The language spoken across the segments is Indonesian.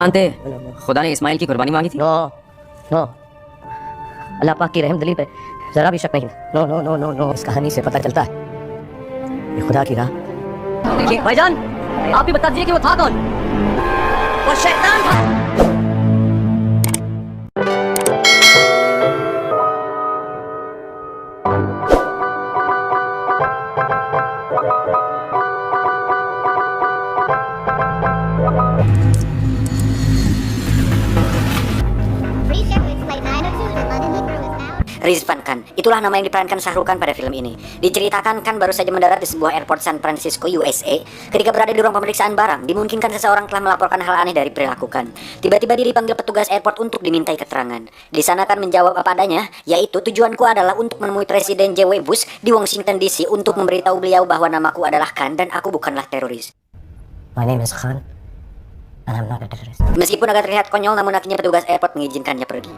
जानते खुदा ने इस्माइल की कुर्बानी मांगी थी। नो नो, अल्लाह पाक की रहम दिली पे जरा भी शक नहीं। No no no no no, इस कहानी से पता चलता है ये खुदा की राह। देखिए भाईजान, आप भी बता दीजिए कि वो था कौन? वो शैतान था। Rizvan Khan, itulah nama yang diperankan Shah Rukh Khan pada film ini. Diceritakan Khan baru saja mendarat di sebuah airport San Francisco, USA. Ketika berada di ruang pemeriksaan barang, dimungkinkan seseorang telah melaporkan hal aneh dari perilaku Khan. Tiba-tiba dia dipanggil petugas airport untuk dimintai keterangan. Di sana Khan menjawab apa adanya, yaitu tujuanku adalah untuk menemui Presiden J.W. Bush di Washington DC untuk memberitahu beliau bahwa namaku adalah Khan dan aku bukanlah teroris. My name is Khan and I'm not a terrorist. Meskipun agak terlihat konyol, namun akhirnya petugas airport mengizinkannya pergi.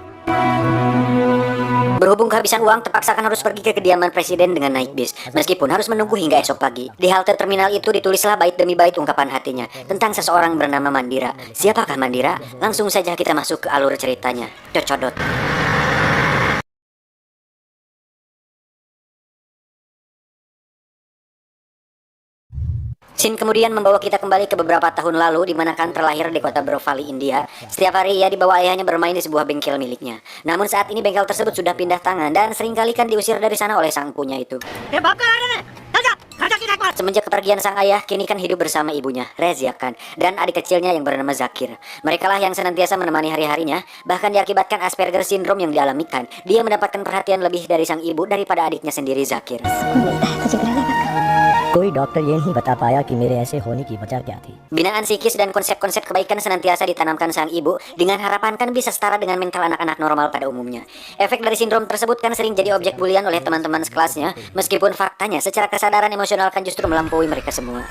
Berhubung kehabisan uang, terpaksa harus pergi ke kediaman presiden dengan naik bis. Meskipun harus menunggu hingga esok pagi. Di halte terminal itu ditulislah bait demi bait ungkapan hatinya tentang seseorang bernama Mandira. Siapakah Mandira? Langsung saja kita masuk ke alur ceritanya. Cocodot. Scene kemudian membawa kita kembali ke beberapa tahun lalu, di mana Khan terlahir di kota Brovali, India. Setiap hari ia dibawa ayahnya bermain di sebuah bengkel miliknya. Namun saat ini bengkel tersebut sudah pindah tangan dan seringkali Khan diusir dari sana oleh sang empunya itu. Semenjak kepergian sang ayah, kini Khan hidup bersama ibunya, Rezia Khan, dan adik kecilnya yang bernama Zakir. Mereka lah yang senantiasa menemani hari-harinya, bahkan diakibatkan Asperger syndrome yang dialami Khan. Dia mendapatkan perhatian lebih dari sang ibu daripada adiknya sendiri, Zakir. कोई डॉक्टर ये नहीं बता पाया कि मेरे ऐसे होने की वजह क्या थी. Binaan psikis dan konsep-konsep kebaikan senantiasa ditanamkan sang ibu dengan harapan Khan bisa setara dengan mental anak-anak normal pada umumnya. Efek dari sindrom tersebut kan sering jadi objek bulian oleh teman-teman sekelasnya, meskipun faktanya secara kesadaran emosional kan justru melampaui mereka semua.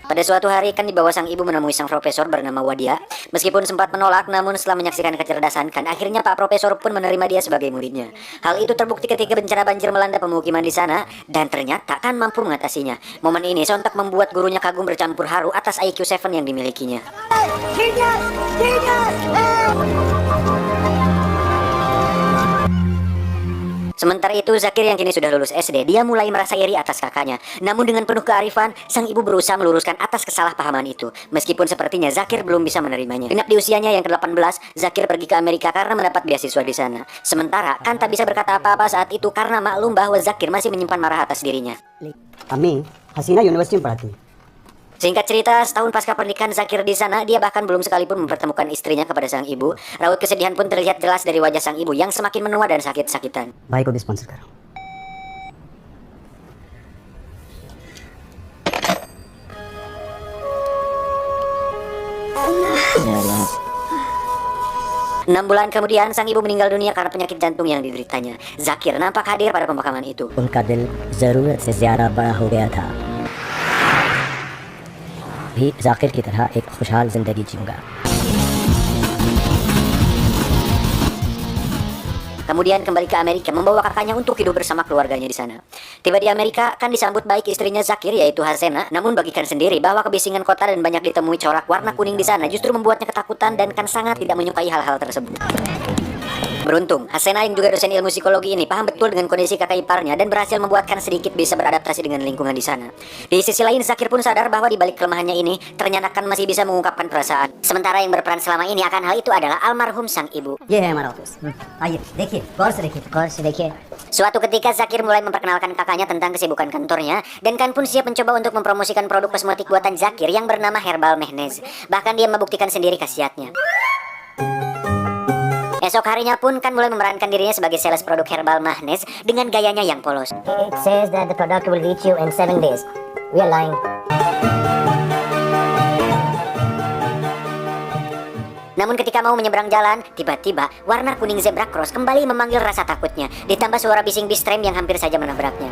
Pada suatu hari Khan dibawa sang ibu menemui sang profesor bernama Wadia. Meskipun sempat menolak, namun setelah menyaksikan kecerdasan Khan, akhirnya Pak Profesor pun menerima dia sebagai muridnya. Hal itu terbukti ketika bencana banjir melanda pemukiman di sana, dan ternyata Khan mampu mengatasinya. Momen ini sontak membuat gurunya kagum bercampur haru atas IQ 7 yang dimilikinya. Sementara itu Zakir yang kini sudah lulus SD, dia mulai merasa iri atas kakaknya. Namun dengan penuh kearifan, sang ibu berusaha meluruskan atas kesalahpahaman itu. Meskipun sepertinya Zakir belum bisa menerimanya. Genap di usianya yang ke-18, Zakir pergi ke Amerika karena mendapat beasiswa di sana. Sementara Khan tak bisa berkata apa-apa saat itu karena maklum bahwa Zakir masih menyimpan marah atas dirinya. अम्मी हसीना यूनिवर्सिटी में पढ़ती. Singkat cerita, setahun pasca pernikahan Zakir di sana, dia bahkan belum sekalipun mempertemukan istrinya kepada sang ibu. Raut kesedihan pun terlihat jelas dari wajah sang ibu yang semakin menua dan sakit-sakitan. भाई को भी स्पॉन्सर करो. Enam bulan kemudian, sang ibu meninggal dunia karena penyakit jantung yang dideritanya. Zakir nampak hadir pada pemakaman itu. उनका दिल जरूरत से ज्यादा बड़ा हो गया था. भी जाकिर की तरह एक खुशहाल जिंदगी जीऊंगा. Kemudian kembali ke Amerika membawa kakaknya untuk hidup bersama keluarganya di sana. Tiba di Amerika, Khan disambut baik istrinya Zakir yaitu Hasena. Namun bagi Khan sendiri bahwa kebisingan kota dan banyak ditemui corak warna kuning di sana justru membuatnya ketakutan dan Khan sangat tidak menyukai hal-hal tersebut. Beruntung, Hasena yang juga dosen ilmu psikologi ini paham betul dengan kondisi kakak iparnya dan berhasil membuat Khan sedikit bisa beradaptasi dengan lingkungan di sana. Di sisi lain, Zakir pun sadar bahwa di balik kelemahannya ini, ternyata Khan masih bisa mengungkapkan perasaan. Sementara yang berperan selama ini akan hal itu adalah almarhum sang ibu. ये है हमारा ऑफिस. आइए देखिए, गौर से देखिए. Suatu ketika Zakir mulai memperkenalkan kakaknya tentang kesibukan kantornya, dan Khan pun siap mencoba untuk mempromosikan produk kosmetik buatan Zakir yang bernama Herbal Mehnez. Bahkan dia membuktikan sendiri khasiatnya. Esok harinya pun Khan mulai memerankan dirinya sebagai sales produk Herbal Mehnez dengan gayanya yang polos. It says that the product will reach you in 7 days. We are lying. Namun ketika mau menyeberang jalan, tiba-tiba warna kuning zebra cross kembali memanggil rasa takutnya, ditambah suara bising bis tram yang hampir saja menabraknya.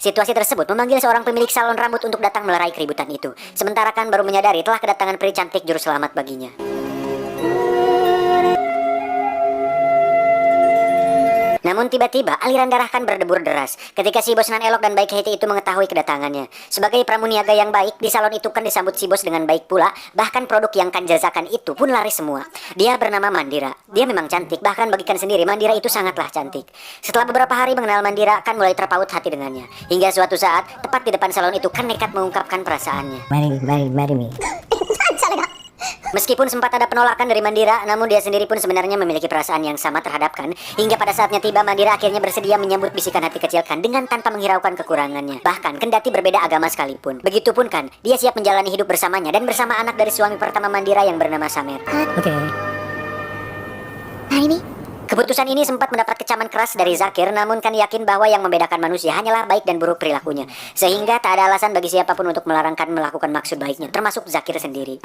Situasi tersebut memanggil seorang pemilik salon rambut untuk datang melerai keributan itu. Sementara Khan baru menyadari telah kedatangan peri cantik juru selamat baginya. Namun tiba-tiba aliran darah kan berdebur deras ketika si bos nan elok dan baik hati itu mengetahui kedatangannya. Sebagai pramuniaga yang baik, di salon itu kan disambut si bos dengan baik pula. Bahkan produk yang kan jajakan itu pun laris semua. Dia bernama Mandira. Dia memang cantik, bahkan bagikan sendiri Mandira itu sangatlah cantik. Setelah beberapa hari mengenal Mandira, kan mulai terpaut hati dengannya. Hingga suatu saat, tepat di depan salon itu kan nekat mengungkapkan perasaannya. Marry me. Meskipun sempat ada penolakan dari Mandira, namun dia sendiri pun sebenarnya memiliki perasaan yang sama terhadap Kan. Hingga pada saatnya tiba, Mandira akhirnya bersedia menyambut bisikan hati kecil Kan dengan tanpa menghiraukan kekurangannya. Bahkan kendati berbeda agama sekalipun. Begitupun Kan, dia siap menjalani hidup bersamanya dan bersama anak dari suami pertama Mandira yang bernama Samer. Oke. Keputusan ini sempat mendapat kecaman keras dari Zakir, namun Kan yakin bahwa yang membedakan manusia hanyalah baik dan buruk perilakunya. Sehingga tak ada alasan bagi siapapun untuk melarang Kan melakukan maksud baiknya, termasuk Zakir sendiri.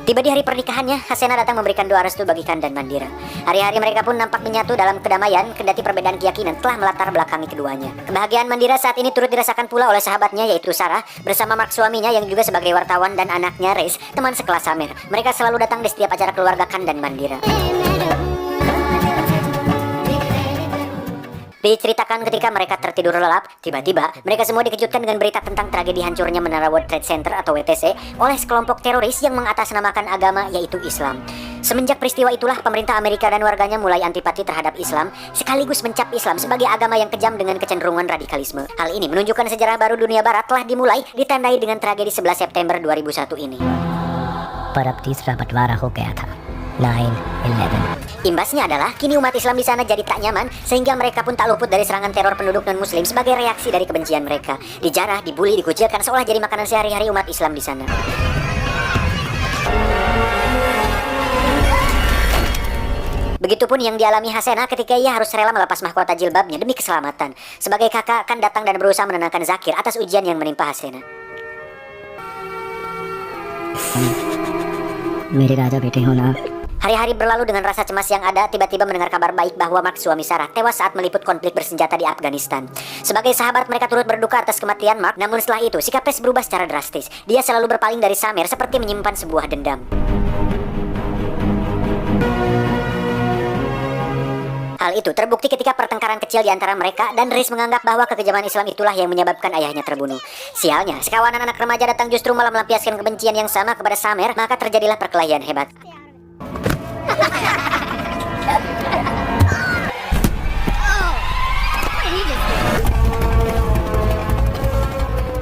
Tiba di hari pernikahannya, Hasena datang memberikan doa restu bagi Kan dan Mandira. Hari-hari mereka pun nampak menyatu dalam kedamaian, kendati perbedaan keyakinan telah melatar belakangi keduanya. Kebahagiaan Mandira saat ini turut dirasakan pula oleh sahabatnya, yaitu Sarah, bersama Mark suaminya yang juga sebagai wartawan, dan anaknya Reis, teman sekelas Samer. Mereka selalu datang di setiap acara keluarga Kan dan Mandira. Diceritakan ketika mereka tertidur lelap, tiba-tiba mereka semua dikejutkan dengan berita tentang tragedi hancurnya Menara World Trade Center atau WTC oleh sekelompok teroris yang mengatasnamakan agama, yaitu Islam. Semenjak peristiwa itulah pemerintah Amerika dan warganya mulai antipati terhadap Islam, sekaligus mencap Islam sebagai agama yang kejam dengan kecenderungan radikalisme. Hal ini menunjukkan sejarah baru dunia barat telah dimulai, ditandai dengan tragedi 11 September 2001 ini. पर अब तीसरा बंटवारा हो गया था 9/11. Imbasnya adalah kini umat Islam di sana jadi tak nyaman, sehingga mereka pun tak luput dari serangan teror penduduk non-muslim sebagai reaksi dari kebencian mereka. Dijarah, dibully, dikucilkan seolah jadi makanan sehari-hari umat Islam di sana. Begitupun yang dialami Hasena ketika ia harus rela melepas mahkota jilbabnya demi keselamatan. Sebagai kakak, Kan datang dan berusaha menenangkan Zakir atas ujian yang menimpa Hasena. मेरे राजा बेटे हो ना. Hari-hari berlalu dengan rasa cemas yang ada, tiba-tiba mendengar kabar baik bahwa Mark suami Sarah tewas saat meliput konflik bersenjata di Afghanistan. Sebagai sahabat mereka turut berduka atas kematian Mark, namun setelah itu sikap Reis berubah secara drastis. Dia selalu berpaling dari Samer seperti menyimpan sebuah dendam. Hal itu terbukti ketika pertengkaran kecil di antara mereka dan Reis menganggap bahwa kekejaman Islam itulah yang menyebabkan ayahnya terbunuh. Sialnya, sekawanan anak remaja datang justru malah melampiaskan kebencian yang sama kepada Samer, maka terjadilah perkelahian hebat.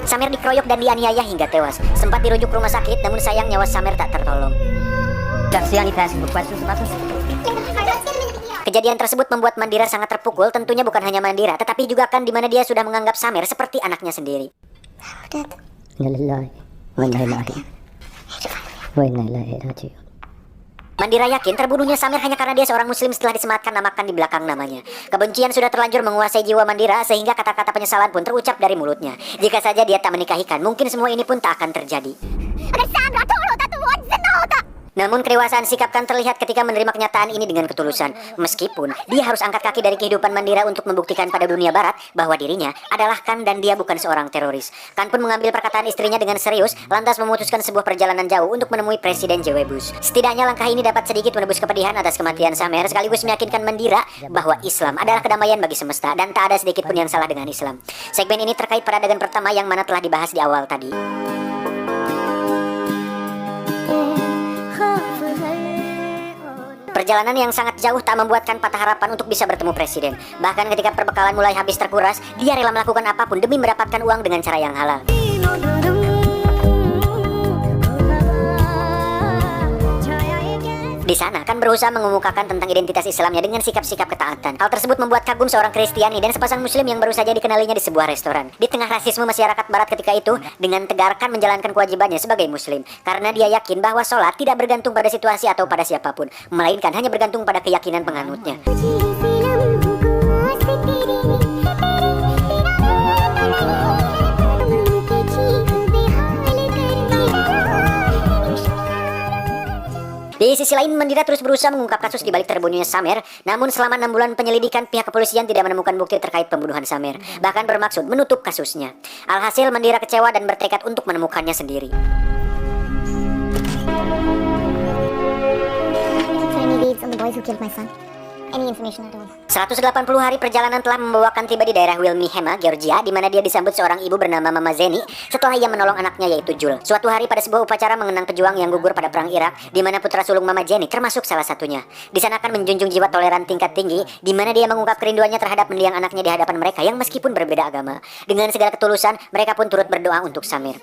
Samer dikeroyok dan dianiaya hingga tewas. Sempat dirujuk ke rumah sakit, namun sayang nyawa Samer tak tertolong. Kejadian tersebut membuat Mandira sangat terpukul. Tentunya bukan hanya Mandira, tetapi juga Kan, di mana dia sudah menganggap Samer seperti anaknya sendiri. Mandira yakin terbunuhnya Samer hanya karena dia seorang muslim setelah disematkan nama Kan di belakang namanya. Kebencian sudah terlanjur menguasai jiwa Mandira sehingga kata-kata penyesalan pun terucap dari mulutnya. Jika saja dia tak menikahi Kan, mungkin semua ini pun tak akan terjadi. Namun kedewasaan sikap Kan terlihat ketika menerima kenyataan ini dengan ketulusan. Meskipun dia harus angkat kaki dari kehidupan Mandira untuk membuktikan pada dunia barat bahwa dirinya adalah Kan dan dia bukan seorang teroris. Kan pun mengambil perkataan istrinya dengan serius, lantas memutuskan sebuah perjalanan jauh untuk menemui Presiden J.W. Bush. Setidaknya langkah ini dapat sedikit menebus kepedihan atas kematian Samer, sekaligus meyakinkan Mandira bahwa Islam adalah kedamaian bagi semesta dan tak ada sedikit pun yang salah dengan Islam. Segmen ini terkait peradaban pertama yang mana telah dibahas di awal tadi. Perjalanan yang sangat jauh tak membuatkan patah harapan untuk bisa bertemu presiden. Bahkan ketika perbekalan mulai habis terkuras, dia rela melakukan apapun demi mendapatkan uang dengan cara yang halal. Di sana Kan berusaha mengemukakan tentang identitas Islamnya dengan sikap-sikap ketaatan. Hal tersebut membuat kagum seorang Kristiani dan sepasang Muslim yang baru saja dikenalinya di sebuah restoran. Di tengah rasisme masyarakat Barat ketika itu, dengan tegar Kan menjalankan kewajibannya sebagai Muslim. Karena dia yakin bahwa sholat tidak bergantung pada situasi atau pada siapapun, melainkan hanya bergantung pada keyakinan penganutnya. Di sisi lain, Mandira terus berusaha mengungkap kasus di balik terbunuhnya Samer. Namun selama 6 bulan penyelidikan, pihak kepolisian tidak menemukan bukti terkait pembunuhan Samer, bahkan bermaksud menutup kasusnya. Alhasil Mandira kecewa dan bertekad untuk menemukannya sendiri. boys who killed my son. Any information at all? 180 hari perjalanan telah membawakan tiba di daerah Wilhelmina, Georgia, di mana dia disambut seorang ibu bernama Mama Zeni setelah ia menolong anaknya yaitu Jul. Suatu hari pada sebuah upacara mengenang pejuang yang gugur pada perang Irak, di mana putra sulung Mama Zeni termasuk salah satunya. Di sana akan menjunjung jiwa toleran tingkat tinggi, di mana dia mengungkap kerinduannya terhadap mendiang anaknya di hadapan mereka yang meskipun berbeda agama. Dengan segala ketulusan, mereka pun turut berdoa untuk Samir.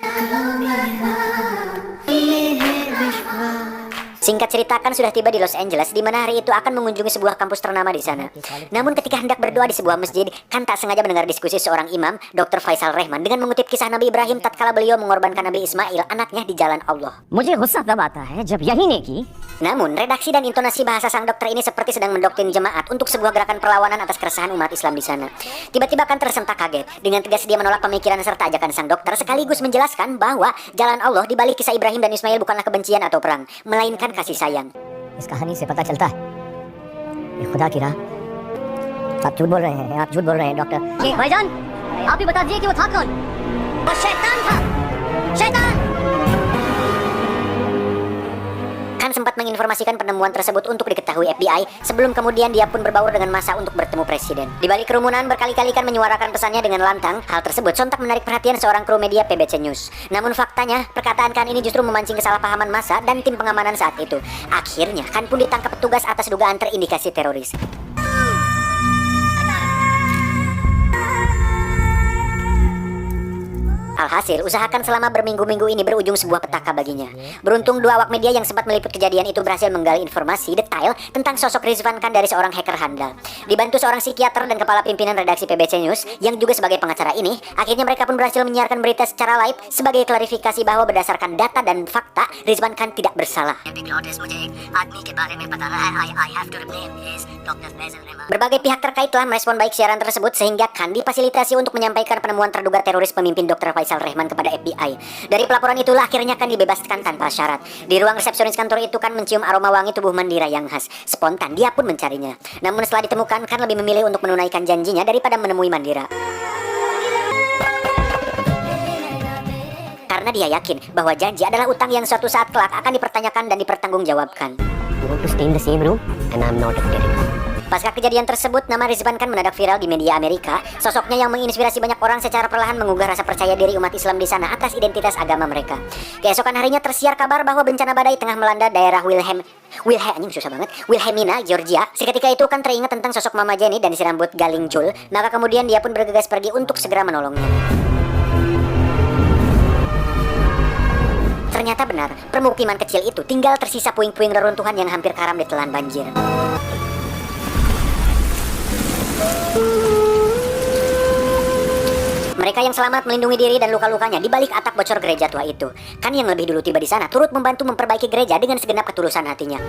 Singkat cerita, kan sudah tiba di Los Angeles, di mana hari itu akan mengunjungi sebuah kampus ternama di sana. Namun ketika hendak berdoa di sebuah masjid, kan tak sengaja mendengar diskusi seorang imam, Dr. Faisal Rehman, dengan mengutip kisah Nabi Ibrahim tatkala beliau mengorbankan Nabi Ismail, anaknya di jalan Allah. मुझे गुस्सा तब आता है जब यही नेकी Namun, redaksi dan intonasi bahasa sang dokter ini seperti sedang mendoktrin jemaat untuk sebuah gerakan perlawanan atas keresahan umat Islam di sana. Tiba-tiba kan tersentak kaget. Dengan tegas dia menolak pemikiran serta ajakan sang dokter, sekaligus menjelaskan bahwa jalan Allah di balik kisah Ibrahim dan Ismail bukanlah kebencian atau perang, melainkan kasih sayang. इस कहानी से पता चलता है ये खुदा की राह आप झूठ बोल रहे हैं आप झूठ बोल रहे हैं डॉक्टर भाईजान आप ही बता दीजिए कि वो था कौन वो शैतान था शैतान Kan sempat menginformasikan penemuan tersebut untuk diketahui FBI, sebelum kemudian dia pun berbaur dengan massa untuk bertemu presiden. Di balik kerumunan berkali-kali kan menyuarakan pesannya dengan lantang. Hal tersebut sontak menarik perhatian seorang kru media PBC News. Namun faktanya, perkataan Kan ini justru memancing kesalahpahaman massa dan tim pengamanan saat itu. Akhirnya Kan pun ditangkap petugas atas dugaan terindikasi teroris. Alhasil, usahakan selama berminggu-minggu ini berujung sebuah petaka baginya. Beruntung dua awak media yang sempat meliput kejadian itu berhasil menggali informasi detail tentang sosok Rizwan Kan dari seorang hacker handal. Dibantu seorang psikiater dan kepala pimpinan redaksi PBC News yang juga sebagai pengacara ini, akhirnya mereka pun berhasil menyiarkan berita secara live sebagai klarifikasi bahwa berdasarkan data dan fakta, Rizwan Kan tidak bersalah. Berbagai pihak terkait telah merespon baik siaran tersebut sehingga Kan difasilitasi untuk menyampaikan penemuan terduga teroris pemimpin Dr. Faisal Rehman kepada FBI. Dari pelaporan itulah akhirnya Kan dibebaskan tanpa syarat. Di ruang resepsionis kantor itu Kan mencium aroma wangi tubuh Mandira yang khas. Spontan dia pun mencarinya. Namun setelah ditemukan, Kan lebih memilih untuk menunaikan janjinya daripada menemui Mandira. Karena dia yakin bahwa janji adalah utang yang suatu saat kelak akan dipertanyakan dan dipertanggungjawabkan. You want to stay in the same room and I'm not a terrorist. Pasca kejadian tersebut, nama Rizwan Kan mendadak viral di media Amerika. Sosoknya yang menginspirasi banyak orang secara perlahan menggugah rasa percaya diri umat Islam di sana atas identitas agama mereka. Keesokan harinya tersiar kabar bahwa bencana badai tengah melanda daerah Wilhelmina, Georgia. Seketika itu Kan teringat tentang sosok Mama Jenny dan si rambut galing Jul. Maka kemudian dia pun bergegas pergi untuk segera menolongnya. Ternyata benar, permukiman kecil itu tinggal tersisa puing-puing reruntuhan yang hampir karam ditelan banjir. Mereka yang selamat melindungi diri dan luka-lukanya di balik atap bocor gereja tua itu. Kan yang lebih dulu tiba di sana turut membantu memperbaiki gereja dengan segenap ketulusan hatinya.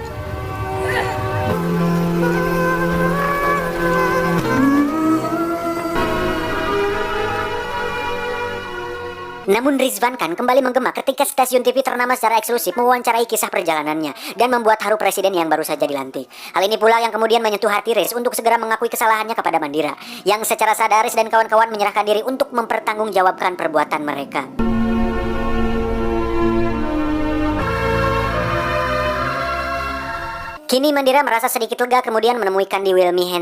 Namun Rizwan Kan kembali menggema ketika stasiun TV ternama secara eksklusif mewawancarai kisah perjalanannya dan membuat haru presiden yang baru saja dilantik. Hal ini pula yang kemudian menyentuh hati Riz untuk segera mengakui kesalahannya kepada Mandira, yang secara sadar Riz dan kawan-kawan menyerahkan diri untuk mempertanggungjawabkan perbuatan mereka. Kini Mandira merasa sedikit lega kemudian menemui Kan di Wilhelmina.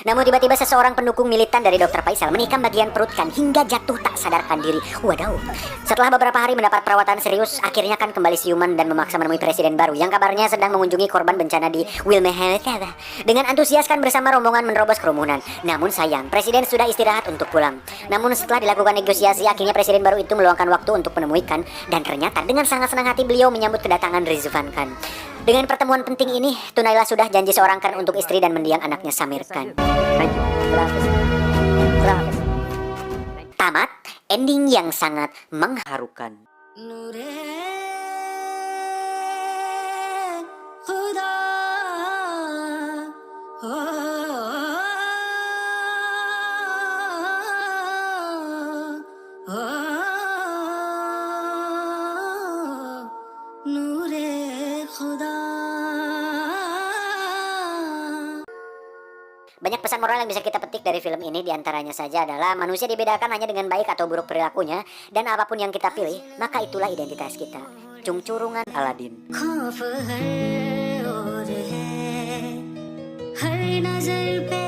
Namun tiba-tiba seseorang pendukung militan dari Dr. Faisal menikam bagian perut Kan hingga jatuh tak sadarkan diri. Wadaw. Setelah beberapa hari mendapat perawatan serius, akhirnya Kan kembali siuman dan memaksa menemui presiden baru yang kabarnya sedang mengunjungi korban bencana di Wilhelmina. Dengan antusias Kan bersama rombongan menerobos kerumunan. Namun sayang, presiden sudah istirahat untuk pulang. Namun setelah dilakukan negosiasi, akhirnya presiden baru itu meluangkan waktu untuk menemui Kan, dan ternyata dengan sangat senang hati beliau menyambut kedatangan Rizwan Kan. Dengan pertemuan penting ini, tunailah sudah janji seorang Kan untuk istri dan mendiang anaknya Samir Kan. Tamat, ending yang sangat mengharukan. Banyak pesan moral yang bisa kita petik dari film ini, diantaranya saja adalah manusia dibedakan hanya dengan baik atau buruk perilakunya, dan apapun yang kita pilih, maka itulah identitas kita. Cung curungan Aladin. हर नजर पे